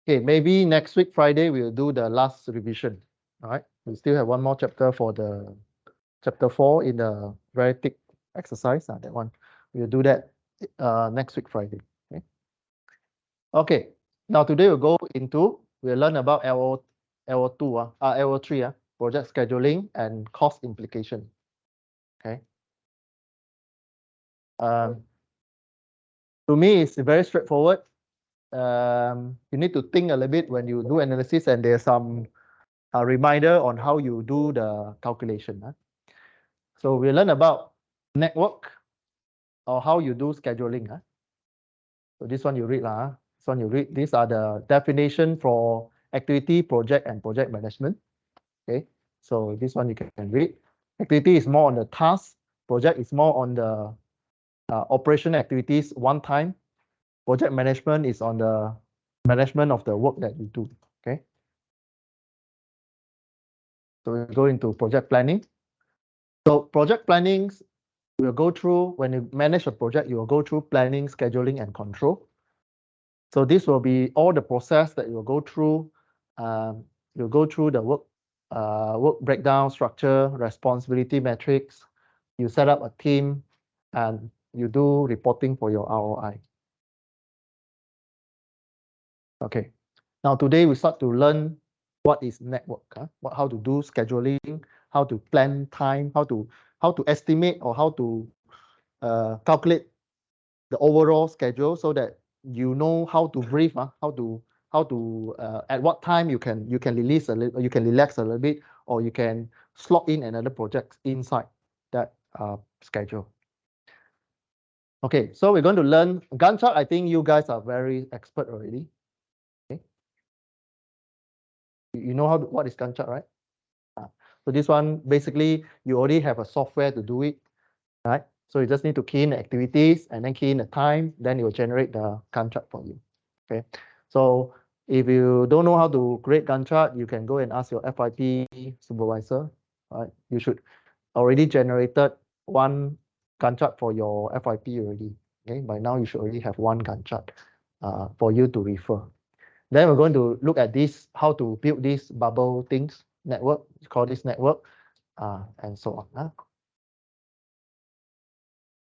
Okay, maybe next week, Friday, we'll do the last revision. All right. We still have one more chapter for the chapter 4 in the very thick exercise. That one. We'll do that next week, Friday. Okay. Okay. Now today we'll learn about LO2, LO3, project scheduling and cost implication. Okay. To me, it's very straightforward. You need to think a little bit when you do analysis, and there's some reminder on how you do the calculation. So we learn about network or how you do scheduling. So this one you read. This one you read. These are the definition for activity, project, and project management. Okay. So this one you can read. Activity is more on the task. Project is more on the operation activities one time. Project management is on the management of the work that you do. Okay. So we go into project planning. So project planning, we'll go through, when you manage a project, you will go through planning, scheduling, and control. So this will be all the process that you'll go through. You'll go through the work breakdown, structure, responsibility metrics. You set up a team, and you do reporting for your ROI. Okay. Now today we start to learn what is network, how to do scheduling, how to plan time, how to estimate or how to calculate the overall schedule so that you know how to brief, how to at what time you can release a little, you can relax a little bit, or you can slot in another project inside that schedule. Okay, so we're going to learn Gantt chart. I think you guys are very expert already. Okay, you know what is Gantt chart, right? So this one basically you already have a software to do it, right? So you just need to key in the activities and then key in the time, then it will generate the Gantt chart for you. Okay, so if you don't know how to create Gantt chart, you can go and ask your FYP supervisor. Right, you should already generated one Gantt chart for your FYP already. Okay, by now you should already have one Gantt chart for you to refer. Then we're going to look at this, how to build this bubble things network. We call this network, and so on.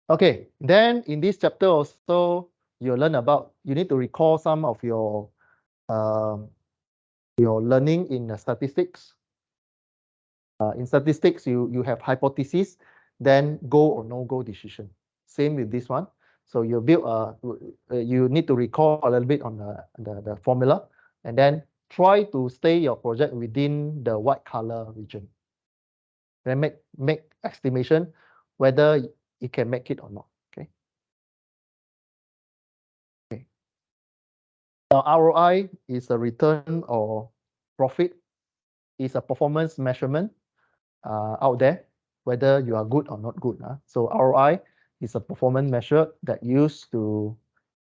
Okay, then in this chapter also, you'll learn about, you need to recall some of your learning in statistics. In statistics, you have hypothesis, then go or no go decision. Same with this one. So you build you need to recall a little bit on the formula, and then try to stay your project within the white color region. Then make estimation whether it can make it or not. Okay. Okay. Now ROI is a return or profit. Is a performance measurement out there, whether you are good or not good. So ROI is a performance measure that used to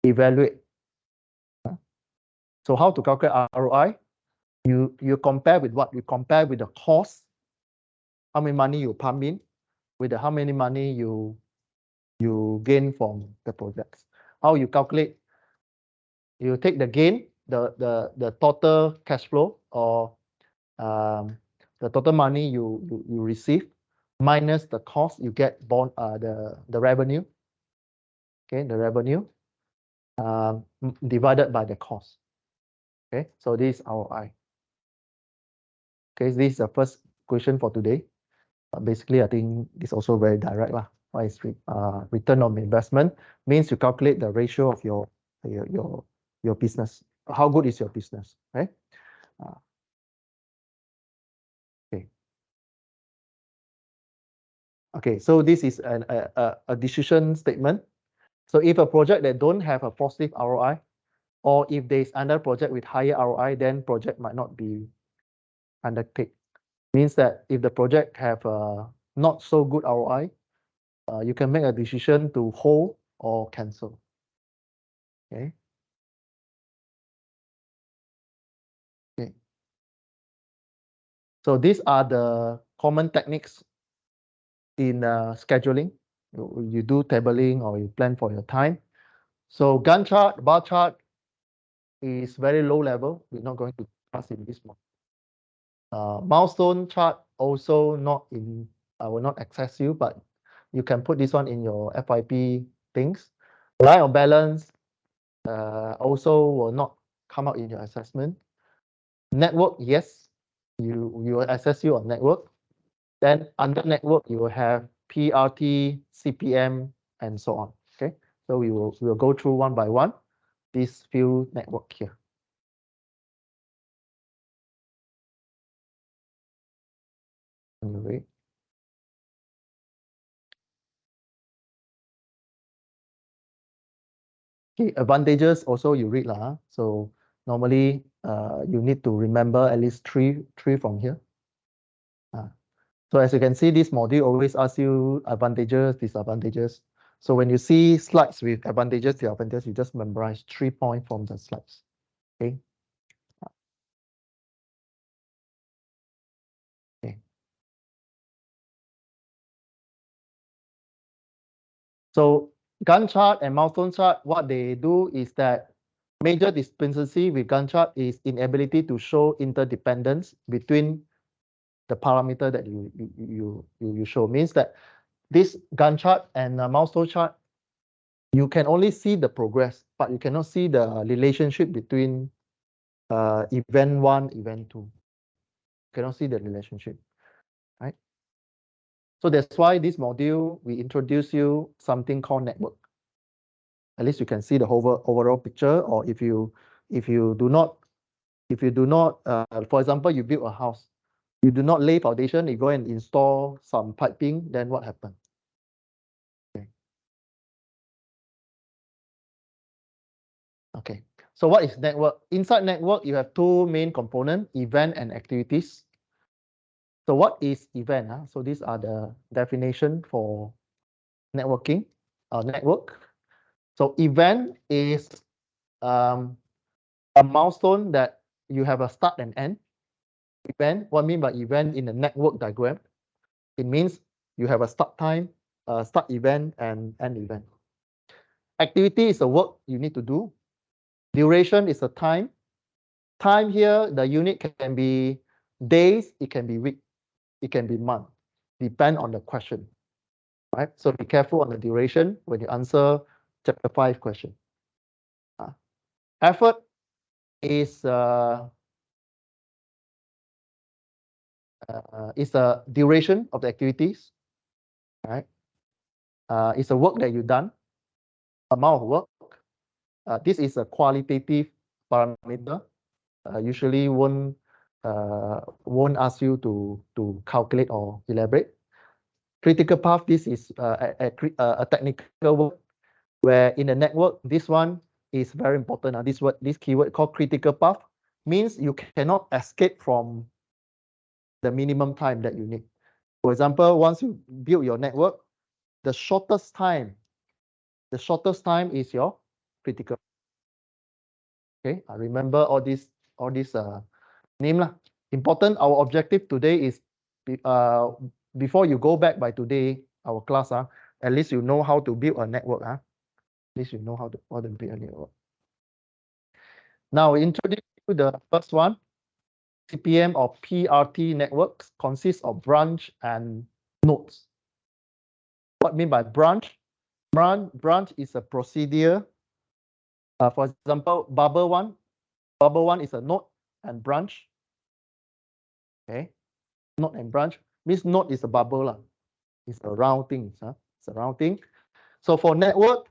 evaluate. So how to calculate ROI? You compare with what? You compare with the cost, how many money you pump in, with how many money you gain from the projects. How you calculate? You take the gain, the total cash flow, or the total money you receive minus the cost you get the revenue. Okay, the revenue divided by the cost. Okay, so this is ROI. Okay, this is the first question for today. Basically, I think it's also very direct. What is return on investment? Means you calculate the ratio of your business. How good is your business, right? Okay. Okay, so this is a decision statement. So if a project that don't have a positive ROI, or if there is another project with higher ROI, then project might not be undertaken. Means that if the project have a not so good ROI, you can make a decision to hold or cancel. Okay. Okay. So these are the common techniques in scheduling. You do tabling or you plan for your time. So Gantt chart, bar chart, is very low level. We're not going to discuss in this one. Milestone chart also not in, I will not access you, but you can put this one in your FYP things. Line of balance also will not come out in your assessment. Network, yes, you will assess you on network. Then under network, you will have PRT, CPM, and so on. Okay, so we will go through one by one these few network here. Anyway. Okay, advantages also you read lah. So normally you need to remember at least three from here. So as you can see, this module always asks you advantages, disadvantages. So when you see slides with advantages, disadvantages, you just memorize 3 points from the slides. Okay. Okay. So Gantt chart and milestone chart, what they do is that major dependency with Gantt chart is inability to show interdependence between the parameter that you show. Means that this Gantt chart and milestone chart, you can only see the progress, but you cannot see the relationship between event 1, event 2. You cannot see the relationship, right? So that's why this module, we introduce you something called network. At least you can see the whole overall picture. Or if you do not, for example, you build a house, you do not lay foundation, you go and install some piping, then what happens? Okay, so what is network? Inside network, you have two main components, event and activities. So what is event? So these are the definition for networking, network. So event is a milestone that you have a start and end. Event, what I mean by event in the network diagram? It means you have a start time, start event, and end event. Activity is the work you need to do. Duration is the time. Time here, the unit can be days, it can be week, it can be month, depend on the question, right? So be careful on the duration when you answer chapter 5 question. Effort is the duration of the activities, right? It's the work that you've done, amount of work. This is a qualitative parameter. Usually won't ask you to calculate or elaborate. Critical path, this is a technical word where in the network, this one is very important. This keyword called critical path means you cannot escape from the minimum time that you need. For example, once you build your network, the shortest time is your critical. Okay, I remember all this name lah. Important. Our objective today is before you go back by today, our class, at least you know how to build a network. At least you know how to build a network. Now, introduce you the first one. CPM or PRT networks consists of branch and nodes. What I mean by branch? Branch is a procedure. For example, bubble one is a node and branch. Okay, node and branch means node is a bubble lah. It's a round thing. It's a round thing. So for network,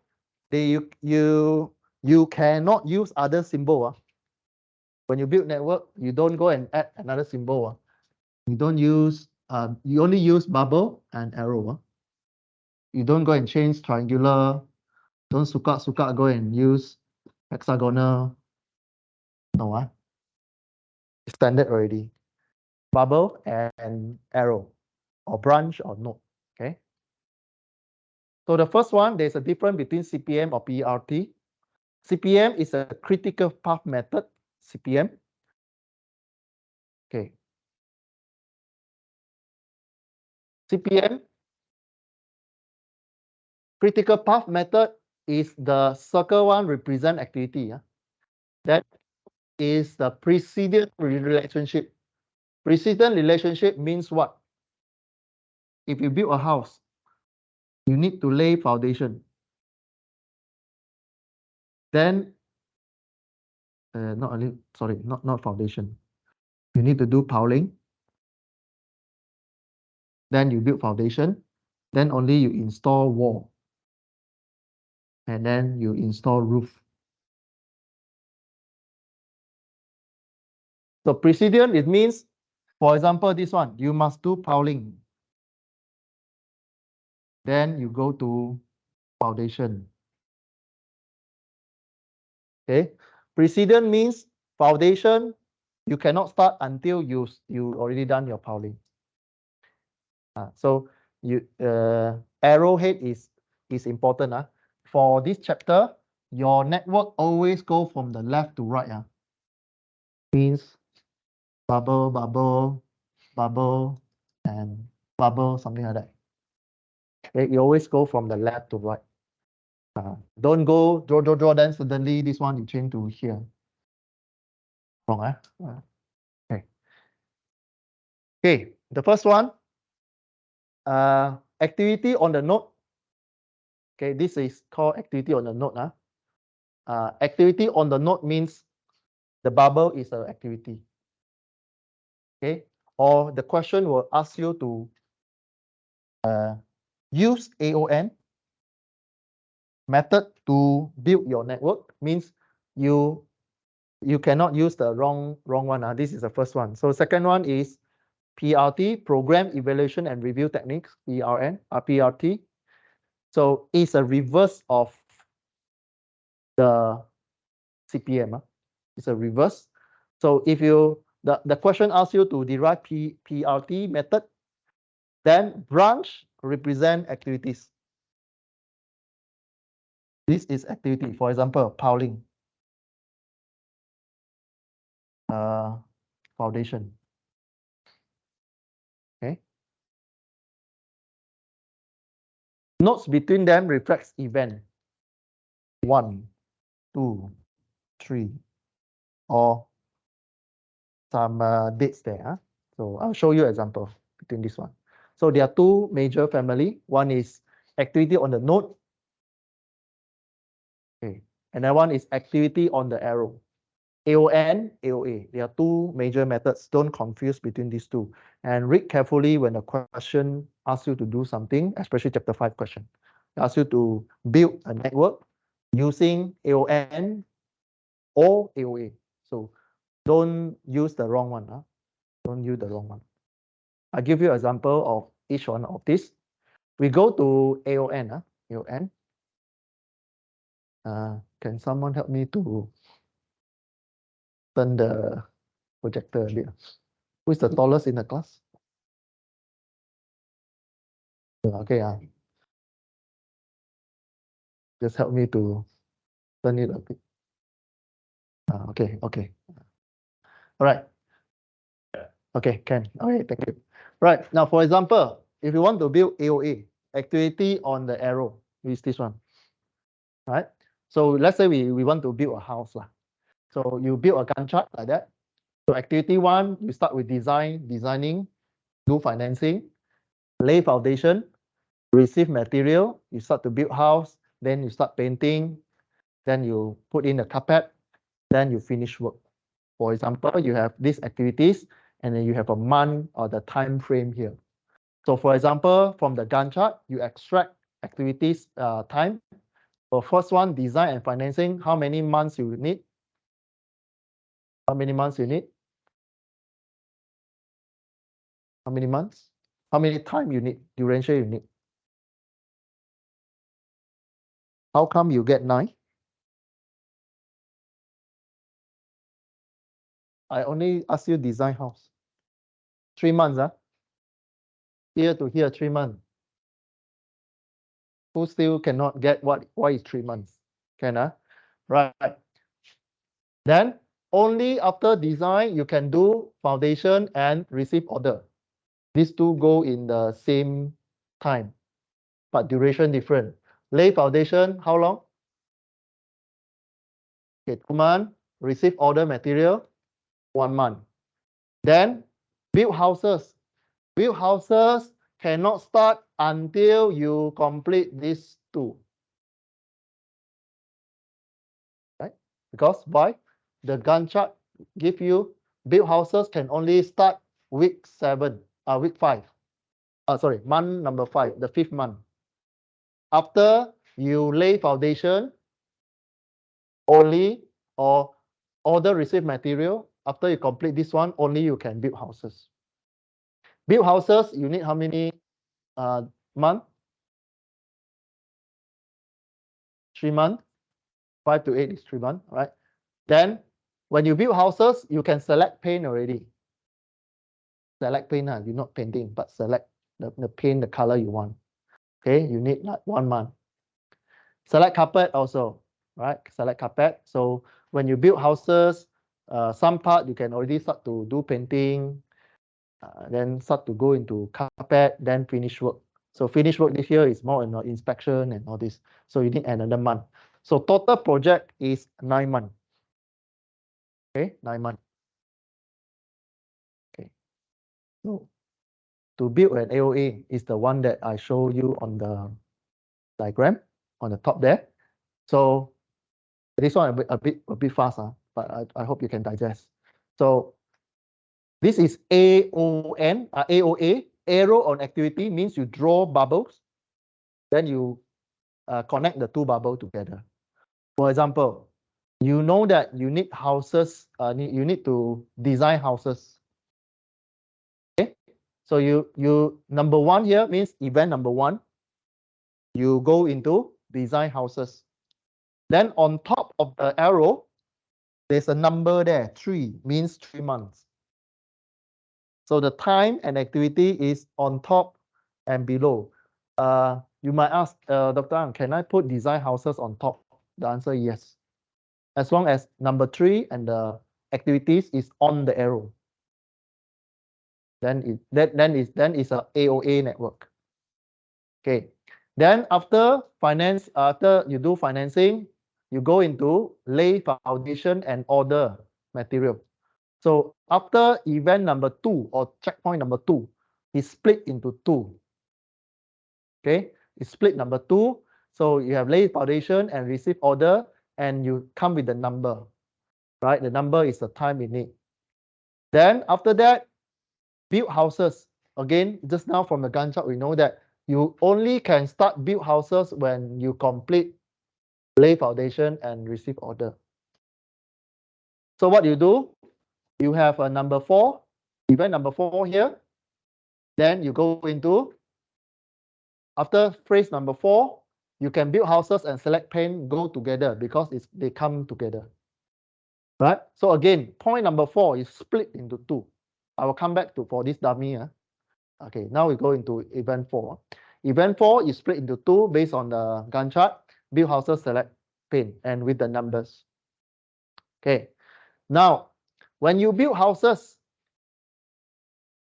you cannot use other symbol. When you build network, you don't go and add another symbol. You don't use. You only use bubble and arrow. You don't go and change triangular. Don't suka go and use hexagonal. No, it's standard already. Bubble and arrow, or branch or node. Okay. So the first one, there's a difference between CPM or PERT. CPM is a critical path method. CPM. Okay. CPM, critical path method, is the circle one represent activity. That is the precedent relationship. Precedent relationship means what? If you build a house, you need to lay foundation. Then, not foundation. You need to do piling. Then you build foundation. Then only you install wall. And then you install roof. So precedent, it means, for example, this one, you must do piling. Then you go to foundation. Okay. Precedent means foundation, you cannot start until you already done your piling. So arrowhead is important. For this chapter, your network always go from the left to right. Means bubble, bubble, bubble, and bubble, something like that. Okay, you always go from the left to right. Don't go draw, then suddenly this one you change to here. Wrong, okay. Okay, the first one, activity on the node. Okay, this is called activity on the node. Activity on the node means the bubble is an activity. Okay, or the question will ask you to use AON method to build your network. Means you cannot use the wrong one. This is the first one. So second one is PRT, Program Evaluation and Review Techniques, PRT. So it's a reverse of the CPM. It's a reverse. So if the question asks you to derive PRT method, then branch represent activities. This is activity. For example, piling, foundation. Okay. Notes between them reflects event. 1, 2, 3, or some dates there. So I'll show you example between this one. So there are two major family. One is activity on the node. Okay. Another one is activity on the arrow. AON, AOA. There are two major methods. Don't confuse between these two. And read carefully when the question asks you to do something, especially chapter 5 question. It asks you to build a network using AON or AOA. So don't use the wrong one. Don't use the wrong one. I'll give you an example of each one of this. We go to AON. AON. Can someone help me to turn the projector a bit? Who is the tallest in the class? Okay. Just help me to turn it a bit. Okay. All right. Okay, can. Okay, thank you. Right. Now, for example, if you want to build AOA, activity on the arrow, is this one. Right? So let's say we want to build a house. So you build a Gantt chart like that. So activity 1, you start with designing, do financing, lay foundation, receive material, you start to build house, then you start painting, then you put in the carpet, then you finish work. For example, you have these activities, and then you have a month or the time frame here. So for example, from the Gantt chart, you extract activities time. For first one, design and financing, how many months you need? How many months you need? How many months? How many time you need? Duration you need? How come you get 9? I only ask you design house. 3 months, Here to here, 3 months. Who still cannot get why is 3 months? Can, right. Then only after design you can do foundation and receive order. These two go in the same time, but duration different. Lay foundation, how long? Okay, 2 months. receive order material, 1 month. Then build houses. Build houses cannot start until you complete these 2. Right? Because why? The Gantt chart give you build houses can only start week 7, week 5. Sorry, month number 5, the 5th month. After you lay foundation, only or order receive material, after you complete this one, only you can build houses. Build houses, you need how many months? 3 months. 5 to 8 is 3 months, right? Then when you build houses, you can select paint already. Select paint, you're not painting, but select the paint, the color you want. Okay, you need like 1 month. Select carpet also, right? Select carpet. So when you build houses, some part you can already start to do painting, then start to go into carpet, then finish work. So finish work this year is more in inspection and all this. So you need another month. So total project is 9 months. Okay, 9 months. Okay. So to build an AOA is the one that I show you on the diagram on the top there. So this one a bit fast, but I hope you can digest. So this is AON, AOA, arrow on activity means you draw bubbles, then you connect the 2 bubbles together. For example, you know that you need houses, you need to design houses. Okay, so you number 1 here means event number 1. You go into design houses. Then on top of the arrow, there's a number there. 3 means 3 months. So the time and activity is on top and below. You might ask, Dr. Ang, can I put design houses on top? The answer is yes. As long as number 3 and the activities is on the arrow. Then it's a AOA network. Okay. Then after you do financing, you go into lay foundation and order material. So after event number 2 or checkpoint number 2, it's split into 2. Okay, it's split number 2. So you have lay foundation and receive order, and you come with the number, right? The number is the time you need. Then after that, build houses. Again, just now from the Gantt chart, we know that you only can start build houses when you complete lay foundation and receive order. So what you do, you have a number 4, event number 4 here. Then you go into, after phrase number 4, you can build houses and select paint go together because they come together. Right? So again, point number 4 is split into 2. I will come back for this dummy. Okay, now we go into event 4. Event 4 is split into 2 based on the Gantt chart. Build houses, select paint, and with the numbers. Okay. Now, when you build houses,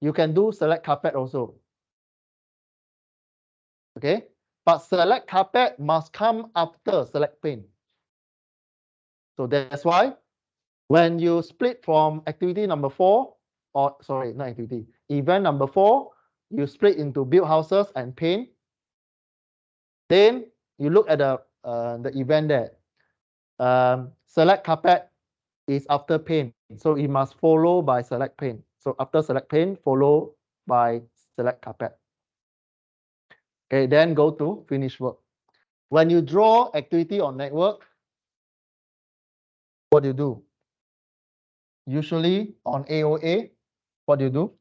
you can do select carpet also. Okay, but select carpet must come after select paint. So that's why when you split from activity number 4, or sorry, not activity, event number 4, you split into build houses and paint. Then you look at the event there. Select carpet is after paint, so it must follow by select paint. So after select paint, follow by select carpet. Okay, then go to finish work. When you draw activity on network, what do you do? Usually on AOA, what do you do?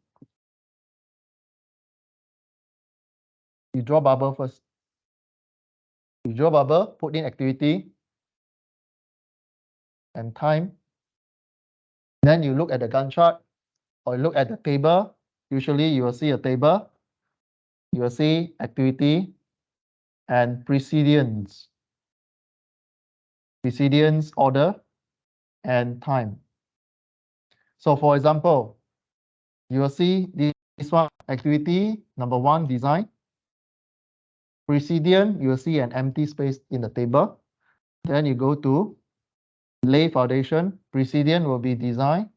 You draw bubble first. You draw bubble, put in activity and time. Then you look at the Gantt chart or look at the table. Usually you will see a table. You will see activity and precedence. Precedence, order, and time. So for example, you will see this one, activity number 1, design. Precedence, you will see an empty space in the table. Then you go to lay foundation, precedent will be design,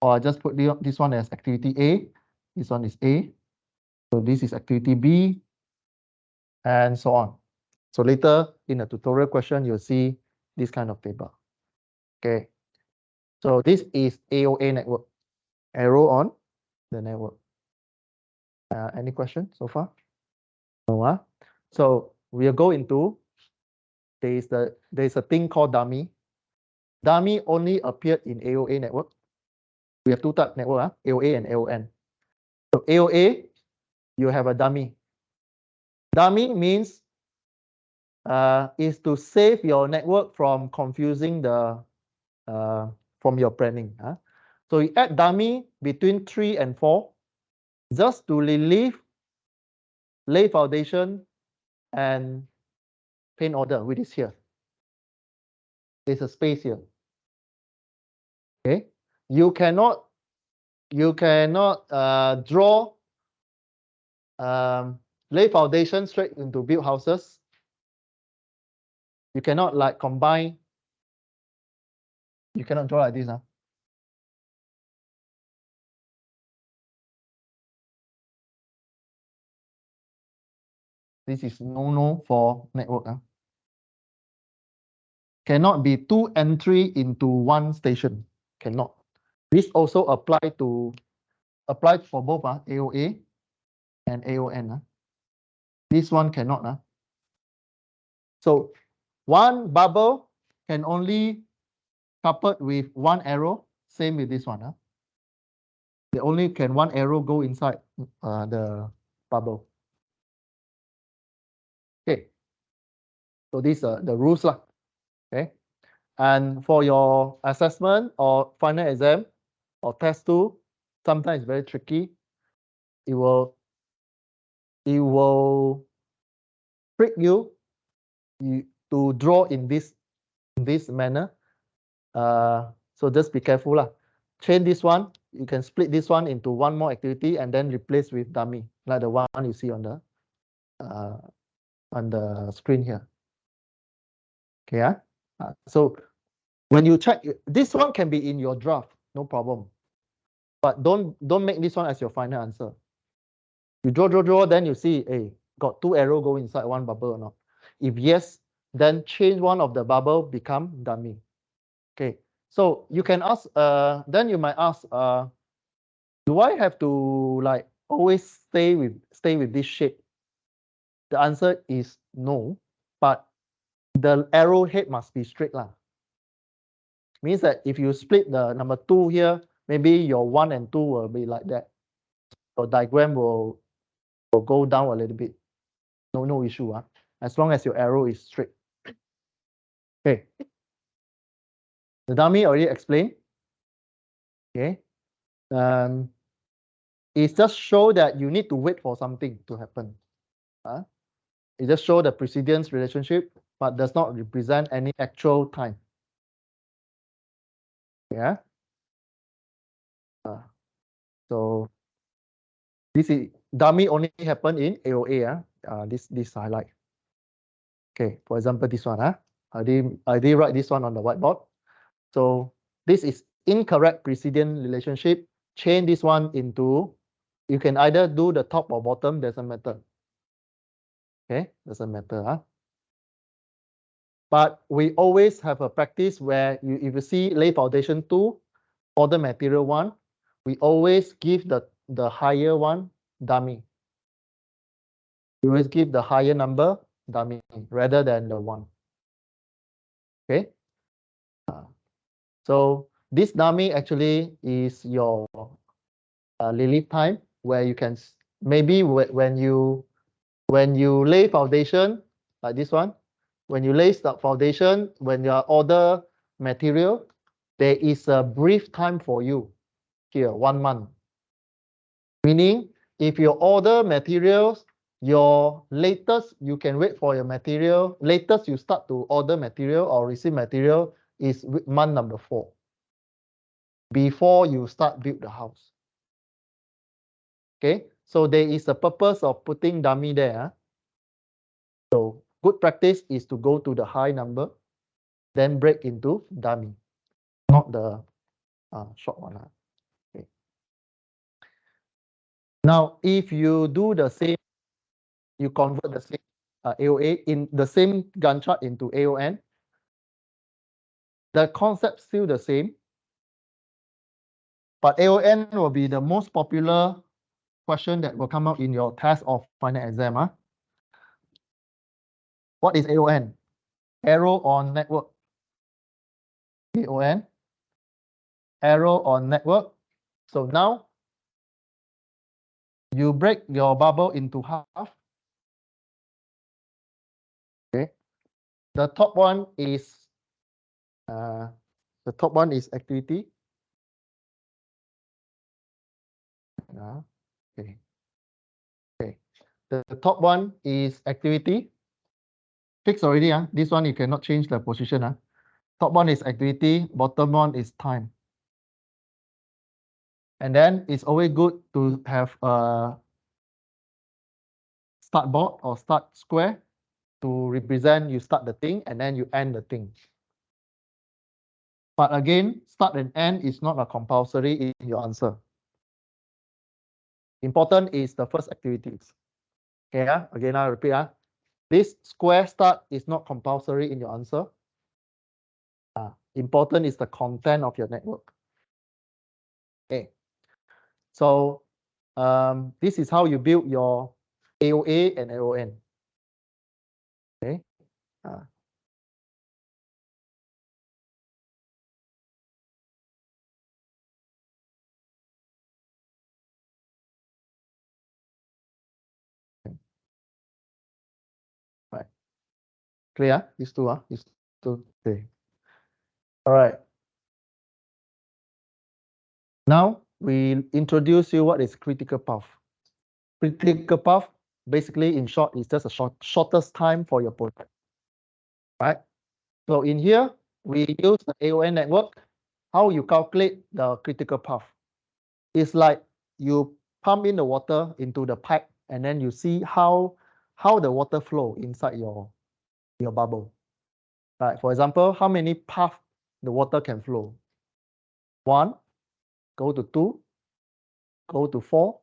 or I just put this one as activity A. This one is A. So this is activity B, and so on. So later in a tutorial question, you'll see this kind of table. Okay. So this is AOA network. Arrow on the network. Any questions so far? No. So we'll go into there's a thing called dummy. Dummy only appeared in AOA network. We have two type network, AOA and AON. So AOA, you have a dummy. Dummy means is to save your network from confusing the from your planning. So you add dummy between 3 and 4 just to relieve lay foundation and paint order, which is here. There's a space here. Okay, you cannot draw lay foundation straight into build houses. You cannot like combine. You cannot draw like this. This is no for network. Cannot be two entry into one station. Cannot. This also applied for both AOA and AON. This one cannot. So one bubble can only coupled with one arrow. Same with this one. They only can one arrow go inside the bubble. Okay. So these are the rules lah. Okay. And for your assessment or final exam or test 2, sometimes it's very tricky. It will trick you to draw in this manner. So just be careful lah. Change this one. You can split this one into one more activity and then replace with dummy, like the one you see on the screen here. Okay. So when you check, this one can be in your draft, no problem. But don't make this one as your final answer. You draw, then you see, hey, got 2 arrows go inside one bubble or not. If yes, then change one of the bubble become dummy. Okay. So you can ask, then you might ask, do I have to like always stay with this shape? The answer is no, but the arrow head must be straight lah. Means that if you split the number 2 here, maybe your 1 and 2 will be like that. Your diagram will go down a little bit. No issue. As long as your arrow is straight. Okay. The dummy already explained. Okay. It just show that you need to wait for something to happen. It just show the precedence relationship, but does not represent any actual time. Yeah. So this is dummy only happen in AOA. This highlight. Okay. For example, this one. I did write this one on the whiteboard. So this is incorrect precedent relationship. Change this one into. You can either do the top or bottom. Doesn't matter. Okay. Doesn't matter. But we always have a practice where if you see lay foundation 2, order material 1, we always give the higher one dummy. We always give the higher number dummy rather than the 1. Okay. So this dummy actually is your relief time, where you can maybe when you lay foundation like this one. When you lay the foundation, when you order material, there is a brief time for you here, 1 month. Meaning, if you order materials, your latest you can wait for your material. Latest you start to order material or receive material is month number 4. Before you start build the house. Okay, so there is a purpose of putting dummy there. So good practice is to go to the high number. then break into dummy, not the short one. Okay. Now, if you do the same, you convert the same AOA in the same Gantt chart into AON, the concept still the same, but AON will be the most popular question that will come out in your test or final exam. What is AON? Arrow on network. AON, arrow on network. So now you break your bubble into half. Okay. The top one is activity. Okay. Okay. The top one is activity. Fixed already. This one you cannot change the position. Top one is activity. Bottom one is time. And then it's always good to have a start board or start square to represent you start the thing and then you end the thing. But again, start and end is not a compulsory in your answer. Important is the first activities. Okay, again, I repeat. This square start is not compulsory in your answer. Important is the content of your network. Okay. So this is how you build your AOA and AON. Okay. Right. Clear? These two. These two. Okay. All right. Now we introduce you what is critical path. Critical path, basically in short, is just a shortest time for your project. Right? So in here, we use the AON network. How you calculate the critical path? It's like you pump in the water into the pipe and then you see how the water flow inside your bubble. Right? For example, how many paths the water can flow? 1, go to 2, go to 4,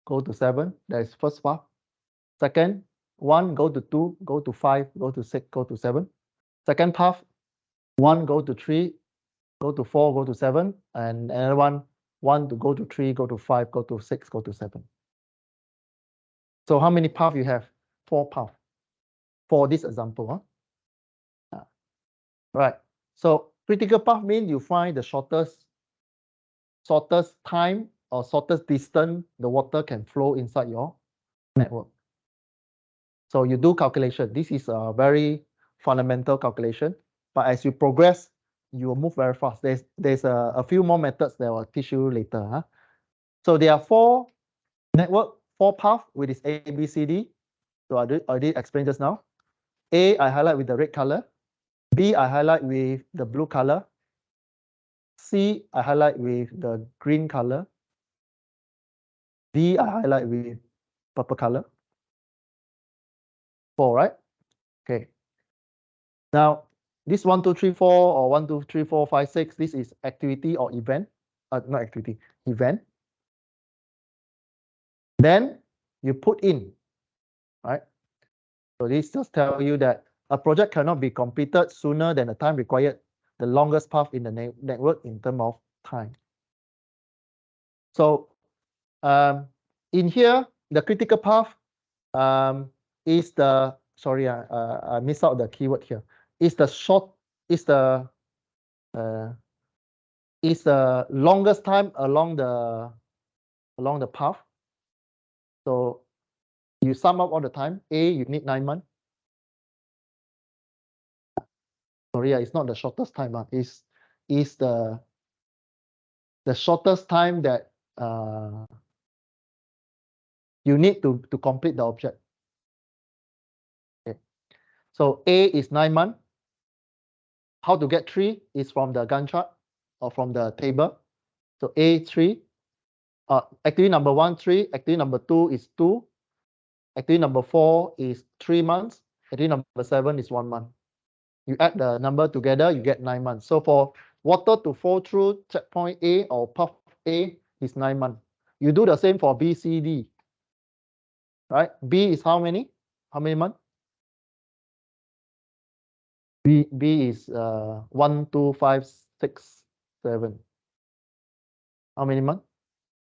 go to 7. That is first path. Second, 1, go to 2, go to 5, go to 6, go to 7. Second path, 1, go to 3, go to 4, go to 7, and another one, 1 to go to 3, go to 5, go to 6, go to 7. So how many paths you have? 4 paths for this example. Right. So critical path means you find the shortest time or shortest distance the water can flow inside your network. So you do calculation. This is a very fundamental calculation, but as you progress, you will move very fast. There's a few more methods that I will teach you later. So there are 4 network, 4 paths with this A, B, C, D. So I did explain just now. A, I highlight with the red color. B, I highlight with the blue color. C, I highlight with the green color. D, I highlight with purple color. 4, right? Okay. Now, this 1, 2, 3, 4 or 1, 2, 3, 4, 5, 6, this is activity or event. Not activity, event. Then you put in, right? So this just tells you that a project cannot be completed sooner than the time required, the longest path in the network in terms of time. So in here, the critical path is the, sorry, I missed out the keyword here. Is the longest time along the path. So you sum up all the time. A, you need 9 months. Sorry, it's not the shortest time. It's the shortest time that you need to complete the object. Okay. So A is 9 months. How to get 3 is from the Gantt chart or from the table. So A 3. Activity number 1, 3. Activity number 2 is 2. Activity number 4 is 3 months. Activity number 7 is 1 month. You add the number together, you get 9 months. So for water to flow through checkpoint A or path A is 9 months. You do the same for B, C, D. Right? B is how many? How many months? B is 1, 2, 5, 6, 7. How many months?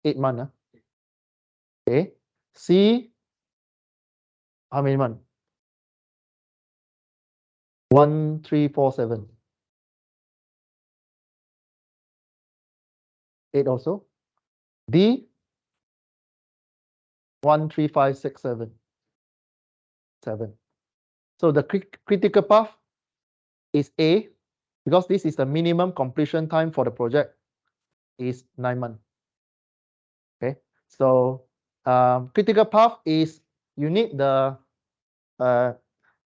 8 months. Okay. C, how many months? 1, 3, 4, 7. 8 also. D, 1, 3, 5, 6, 7. 7. So the critical path is A, because this is the minimum completion time for the project, is 9 months. Okay. So critical path is you need the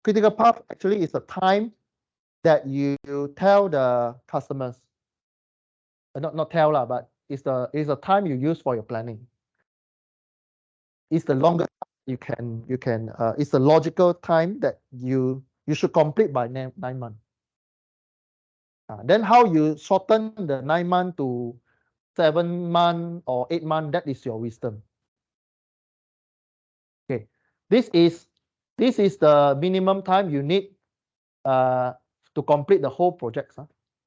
critical path actually is the time that you tell the customers. Not tell lah, but it's the time you use for your planning. It's the longest you can it's the logical time that you should complete by 9 months. Then how you shorten the 9 months to 7 months or 8 months, that is your wisdom. Okay, this is the minimum time you need to complete the whole project.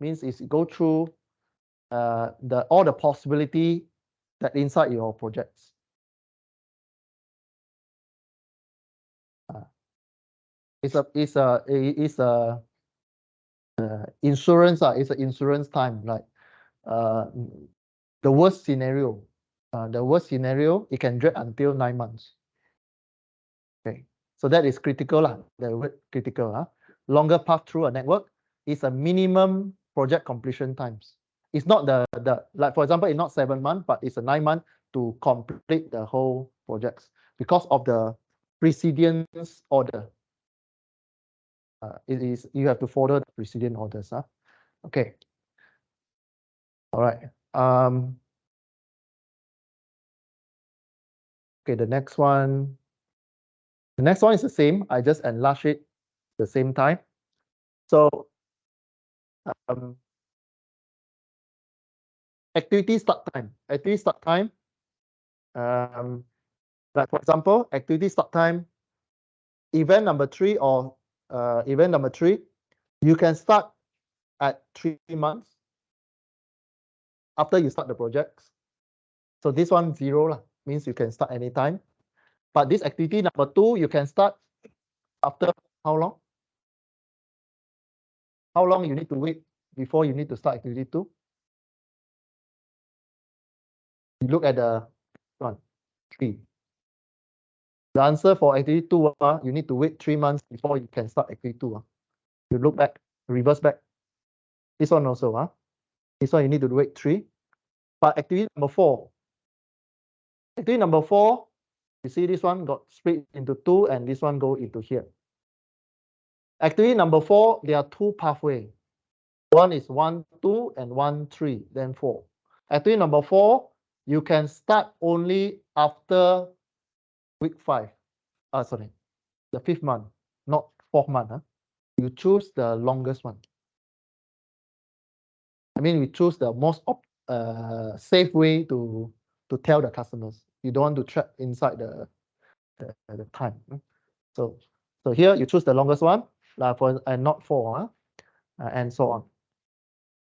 Means it's go through all the possibility that inside your projects. It's a insurance. It's an insurance time, like the worst scenario. It can drag until 9 months. Okay, so that is critical lah. The word critical. Longer path through a network is a minimum project completion times. It's not the like, for example, it's not 7 months, but it's a 9 months to complete the whole projects because of the precedence order. It is, you have to follow the precedent orders. Okay. All right. Okay, the next one. The next one is the same. I just enlarge it the same time. So activity start time. Activity start time. Like for example, activity start time, event number 3 or event number 3, you can start at 3 months after you start the projects. So this one 0 lah, means you can start anytime. But this activity number 2, you can start after how long? How long you need to wait before you need to start activity 2? You look at the 1, 3. The answer for activity 2, you need to wait 3 months before you can start activity 2. You look back, reverse back. This one also. This one you need to wait 3. But activity number 4. Activity number 4, you see this one got split into 2 and this one go into here. Activity number 4, there are 2 pathways. One is 1, 2 and 1, 3, then 4. Activity number 4, you can start only after week 5. Sorry, the 5th month, not 4th month. You choose the longest one. I mean, we choose the most safe way to tell the customers. You don't want to trap inside the time. So here you choose the longest one, and not 4, and so on.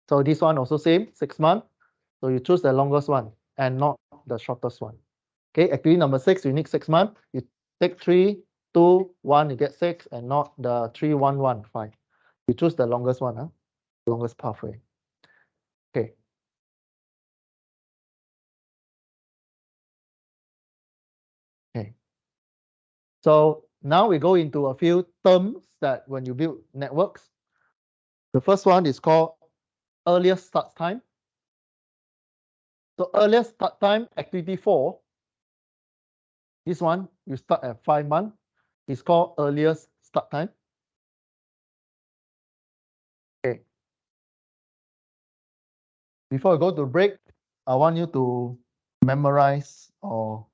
So this one also same, 6 months. So you choose the longest one and not the shortest one. Okay, activity number 6, you need 6 months. You take 3, 2, 1, you get 6, and not the 3, 1, 1, 5. You choose the longest one, longest pathway. Okay. Okay. So now we go into a few terms that when you build networks. The first one is called earliest start time. So earliest start time, activity 4. This one, you start at 5 months. It's called earliest start time. Okay. Before I go to break, I want you to memorize or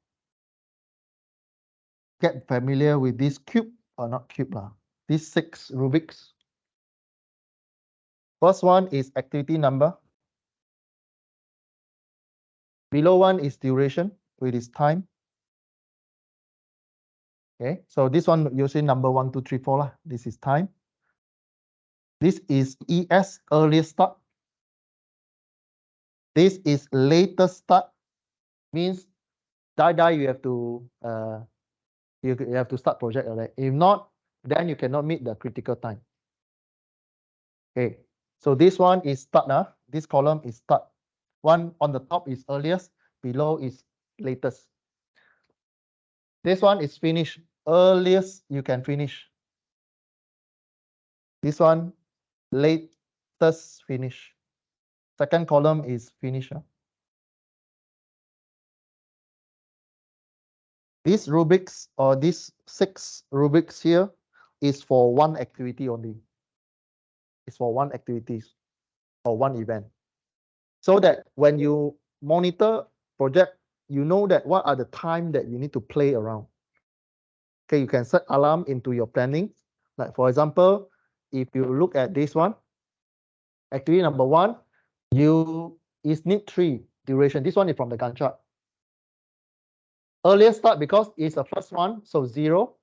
get familiar with this cube, or not cube, these 6 rubrics. First one is activity number. Below one is duration, which is time. Okay, so this one usually number 1, 2, 3, 4 lah. This is time. This is ES, earliest start. This is latest start. Means die you have to you have to start project, right? If not, then you cannot meet the critical time. Okay, so this one is start. This column is start. One on the top is earliest, below is latest. This one is finish. Earliest you can finish. This one latest finish. Second column is finish. These rubrics or these 6 rubrics here is for one activity only. It's for one activity or one event. So that when you monitor project, you know that what are the time that you need to play around. Okay, you can set alarm into your planning. Like for example, if you look at this one, activity number 1, you need 3 duration. This one is from the Gantt chart. Earliest start because it's the first one, so 0.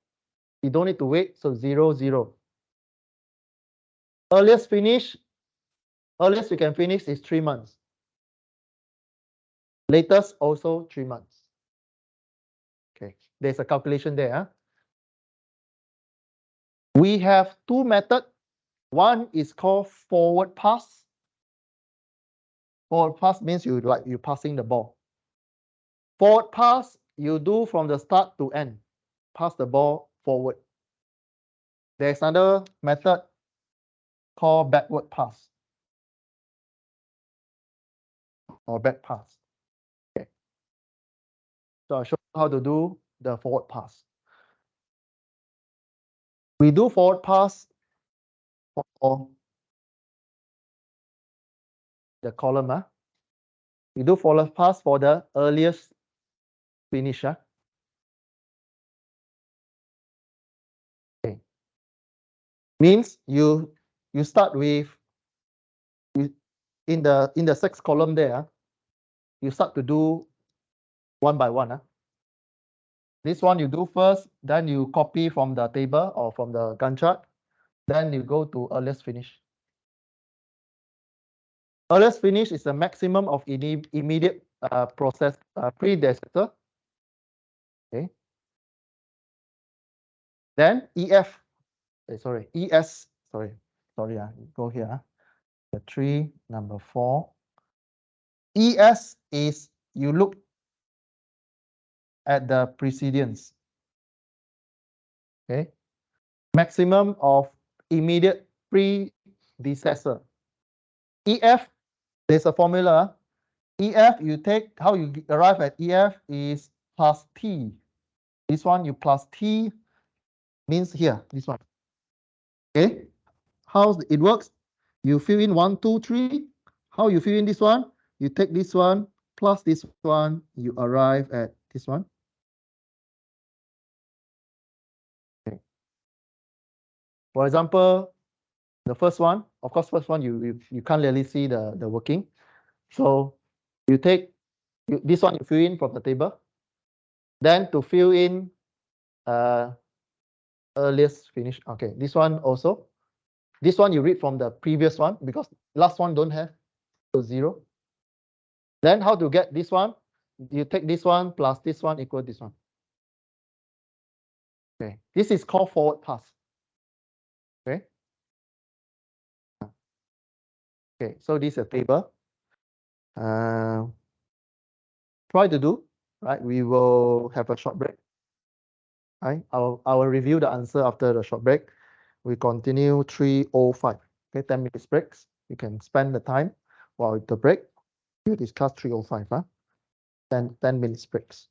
You don't need to wait, so 0, 0. Earliest finish, earliest you can finish is 3 months. Latest also 3 months. Okay, there's a calculation there. We have 2 methods. One is called forward pass. Forward pass means you're passing the ball. Forward pass you do from the start to end. Pass the ball forward. There's another method called backward pass or back pass. Okay. So I'll show you how to do the forward pass. We do forward pass for the column. We do forward pass for the earliest finish. Okay. Means you start with in the 6th column there. You start to do one by one. This one you do first, then you copy from the table or from the Gantt chart, then you go to earliest finish. Earliest finish is the maximum of immediate process predecessor. Okay. Then EF, ES, go here. The 3, number 4. ES is you look at the precedence. Okay. Maximum of immediate predecessor. EF, there's a formula. EF, you take, how you arrive at EF is plus T. This one you plus T means here, this one. Okay. How it works? You fill in 1, 2, 3. How you fill in this one? You take this one plus this one, you arrive at this one. Okay. For example, the first one, of course, first one you can't really see the working. So you take this one, you fill in from the table. Then to fill in earliest finish. Okay, this one also. This one you read from the previous one because last one don't have, so 0. Then how to get this one? You take this one plus this one equal this one. Okay, this is called forward pass. Okay. Okay, so this is a table. Try to do, right? We will have a short break. Right? I will review the answer after the short break. We continue 3:05. Okay, 10 minutes breaks. You can spend the time while the break. You discuss 3:05. 10 minutes breaks.